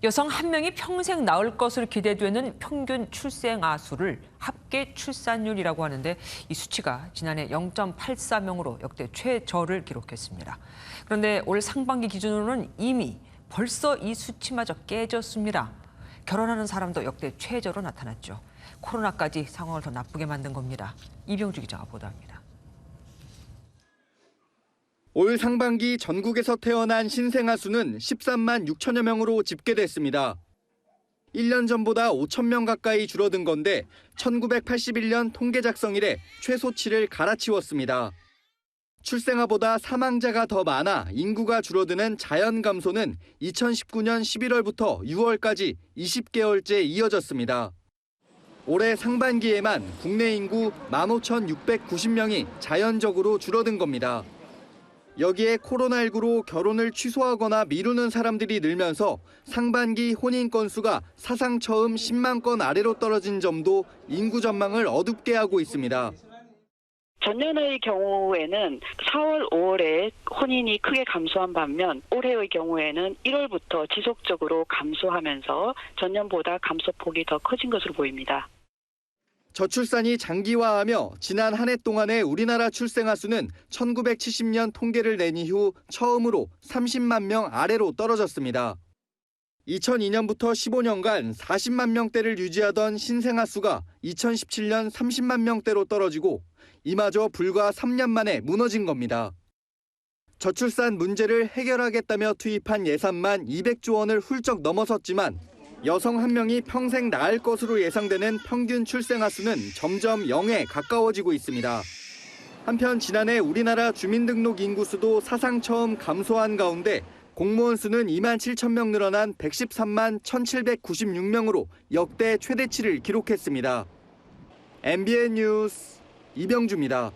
여성 한 명이 평생 낳을 것으로 기대되는 평균 출생아 수를 합계 출산율이라고 하는데 이 수치가 지난해 0.84명으로 역대 최저를 기록했습니다. 그런데 올 상반기 기준으로는 이미 벌써 이 수치마저 깨졌습니다. 결혼하는 사람도 역대 최저로 나타났죠. 코로나까지 상황을 더 나쁘게 만든 겁니다. 이병주 기자가 보도합니다. 올 상반기 전국에서 태어난 신생아 수는 13만 6천여 명으로 집계됐습니다. 1년 전보다 5천 명 가까이 줄어든 건데 1981년 통계 작성 이래 최소치를 갈아치웠습니다. 출생아보다 사망자가 더 많아 인구가 줄어드는 자연 감소는 2019년 11월부터 6월까지 20개월째 이어졌습니다. 올해 상반기에만 국내 인구 15,690명이 자연적으로 줄어든 겁니다. 여기에 코로나19로 결혼을 취소하거나 미루는 사람들이 늘면서 상반기 혼인 건수가 사상 처음 10만 건 아래로 떨어진 점도 인구 전망을 어둡게 하고 있습니다. 전년의 경우에는 4월, 5월에 혼인이 크게 감소한 반면 올해의 경우에는 1월부터 지속적으로 감소하면서 전년보다 감소폭이 더 커진 것으로 보입니다. 저출산이 장기화하며 지난 한 해 동안의 우리나라 출생아 수는 1970년 통계를 낸 이후 처음으로 30만 명 아래로 떨어졌습니다. 2002년부터 15년간 40만 명대를 유지하던 신생아 수가 2017년 30만 명대로 떨어지고 이마저 불과 3년 만에 무너진 겁니다. 저출산 문제를 해결하겠다며 투입한 예산만 200조 원을 훌쩍 넘어섰지만 여성 한 명이 평생 낳을 것으로 예상되는 평균 출생아 수는 점점 0에 가까워지고 있습니다. 한편 지난해 우리나라 주민등록 인구수도 사상 처음 감소한 가운데 공무원 수는 2만 7천 명 늘어난 113만 1,796명으로 역대 최대치를 기록했습니다. MBN 뉴스 이병주입니다.